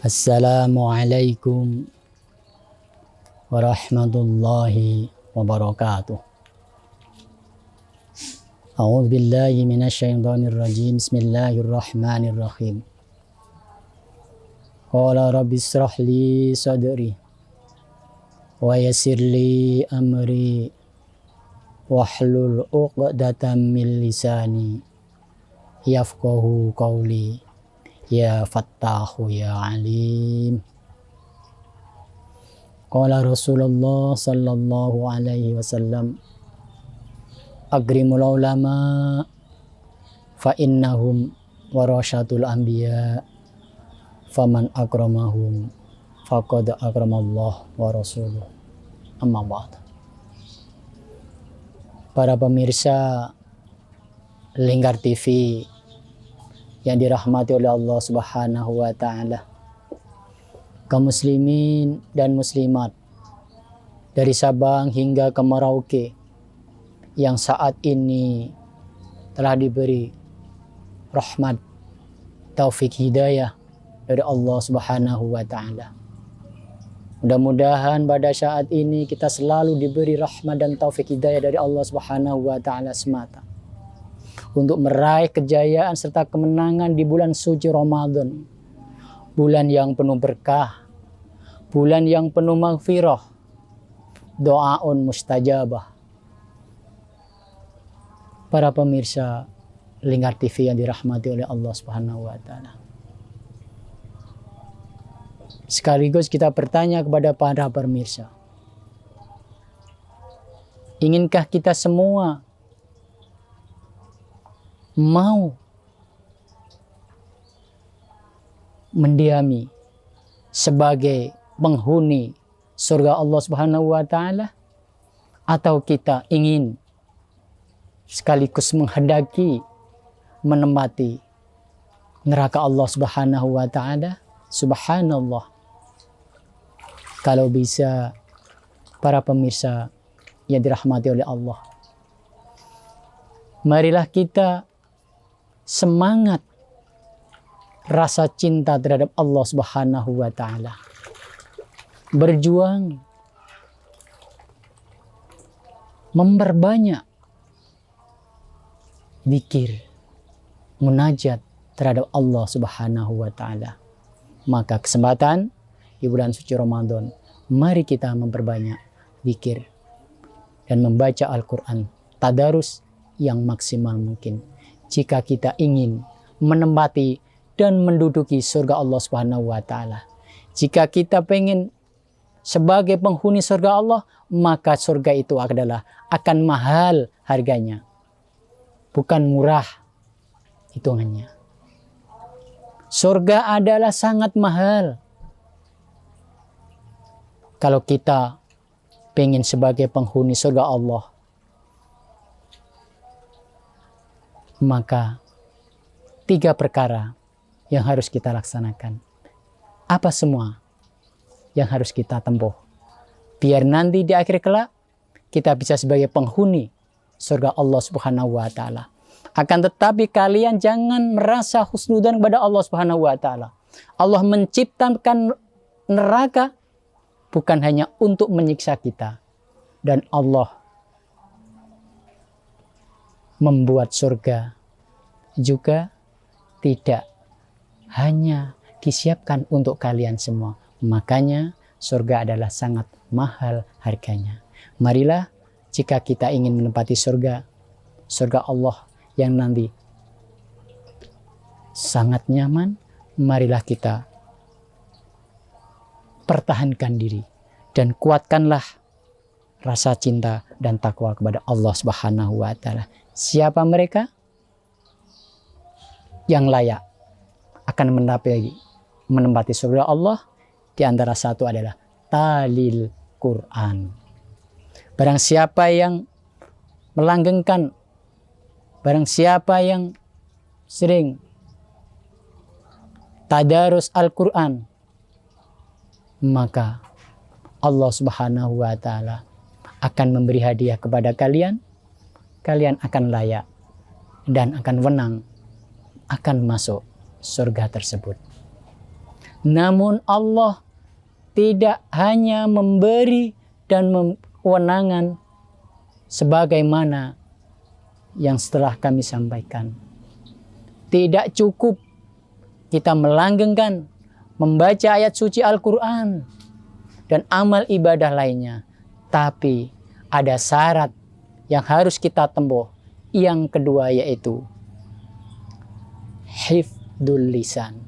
Assalamualaikum warahmatullahi wabarakatuh. A'udzu billahi minasyaitonir rajim. Bismillahirrahmanirrahim. Qala rabbi israh li sadri wa yassir li amri wahlul 'uqdatam min lisani yafqahu qawli. Ya Fattahu ya Alim. Qala Rasulullah sallallahu alaihi wasallam, agrimul ulama fa innahum warasatul anbiya faman akramahum faqad akramallah wa rasuluh. Amma ba'd. Para pemirsa Lingkar TV yang dirahmati oleh Allah Subhanahu wa taala, kaum muslimin dan muslimat dari Sabang hingga ke Merauke yang saat ini telah diberi rahmat, taufik, hidayah dari Allah Subhanahu wa taala. Mudah-mudahan pada saat ini kita selalu diberi rahmat dan taufik hidayah dari Allah Subhanahu wa taala semata untuk meraih kejayaan serta kemenangan di bulan suci Ramadan. Bulan yang penuh berkah, bulan yang penuh maghfirah, doaun mustajabah. Para pemirsa Lingkar TV yang dirahmati oleh Allah Subhanahu wa taala. Sekaligus kita bertanya kepada para pemirsa, inginkah kita semua mau mendiami sebagai penghuni surga Allah Subhanahu wa taala, atau kita ingin sekaligus menghendaki menempati neraka Allah Subhanahu wa taala? Subhanallah. Kalau bisa, para pemirsa yang dirahmati oleh Allah, marilah kita semangat rasa cinta terhadap Allah Subhanahu wa taala. Berjuang memperbanyak zikir, munajat terhadap Allah Subhanahu wa taala. Maka kesempatan di bulan suci Ramadan, mari kita memperbanyak zikir dan membaca Al-Qur'an, tadarus yang maksimal mungkin jika kita ingin menempati dan menduduki surga Allah Subhanahu wa taala. Jika kita pengen sebagai penghuni surga Allah, maka surga itu akan mahal harganya, bukan murah hitungannya. Surga adalah sangat mahal. Kalau kita pengen sebagai penghuni surga Allah, maka 3 perkara yang harus kita laksanakan. Apa semua yang harus kita tempuh biar nanti di akhir kelak kita bisa sebagai penghuni surga Allah Subhanahu wa taala. Akan tetapi kalian jangan merasa husnudzon kepada Allah Subhanahu wa taala. Allah menciptakan neraka bukan hanya untuk menyiksa kita, dan Allah membuat surga juga tidak hanya disiapkan untuk kalian semua. Makanya surga adalah sangat mahal harganya. Marilah jika kita ingin menempati surga Allah yang nanti sangat nyaman, marilah kita pertahankan diri dan kuatkanlah rasa cinta dan takwa kepada Allah Subhanahu wa taala. Siapa mereka yang layak akan menempati surga Allah? Di antara satu adalah talil Quran. Barang siapa yang melanggengkan, barang siapa yang sering tadarus Al-Quran, maka Allah Subhanahu wa taala akan memberi hadiah kepada kalian. Kalian akan layak dan akan menang, akan masuk surga tersebut. Namun Allah tidak hanya memberi dan kewenangan sebagaimana yang setelah kami sampaikan. Tidak cukup kita melanggengkan, membaca ayat suci Al-Quran dan amal ibadah lainnya. Tapi ada syarat yang harus kita tempuh. Yang kedua yaitu hifdzul lisan.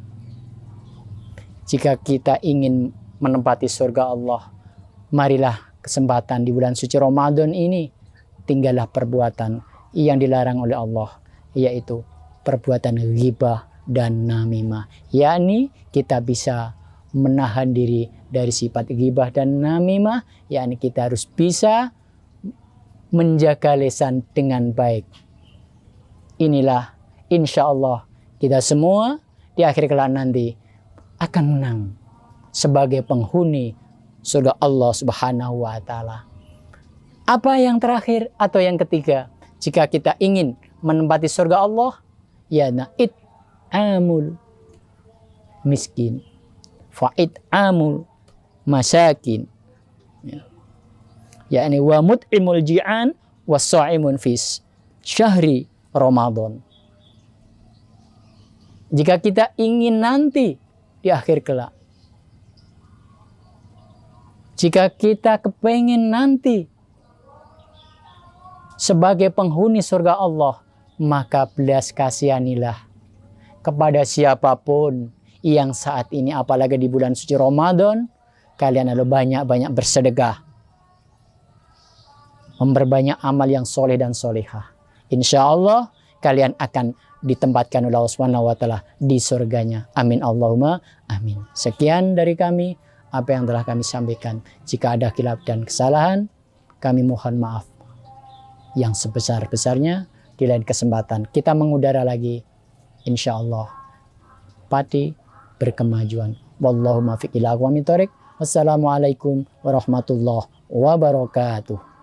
Jika kita ingin menempati surga Allah, marilah kesempatan di bulan suci Ramadan ini tinggallah perbuatan yang dilarang oleh Allah, yaitu perbuatan ghibah dan namimah. Yakni kita bisa menahan diri dari sifat ghibah dan namimah, yakni kita harus bisa menjaga lisan dengan baik. Inilah insya Allah kita semua di akhir kelak nanti akan menang sebagai penghuni surga Allah Subhanahu wa Ta'ala. Apa yang terakhir atau yang ketiga, jika kita ingin menempati surga Allah, ya it'amul miskin, fa'it'amul masakin, yakni wa mut'imul ji'an was-sha'imun fis syahri Ramadan. Jika kita ingin nanti di akhir kelak, jika kita kepengen nanti sebagai penghuni surga Allah, maka belas kasihanilah kepada siapapun yang saat ini, apalagi di bulan suci Ramadan, kalian harus banyak-banyak bersedekah, memperbanyak amal yang soleh dan solehah. Insya Allah kalian akan ditempatkan oleh Allah Subhanahu wa Ta'ala di surganya. Amin Allahumma amin. Sekian dari kami apa yang telah kami sampaikan. Jika ada khilaf dan kesalahan, kami mohon maaf yang sebesar-besarnya. Di lain kesempatan kita mengudara lagi, insya Allah pati berkemajuan. Wallahu muwaffiq ila aqwamit thoriq. Wassalamualaikum warahmatullahi wabarakatuh.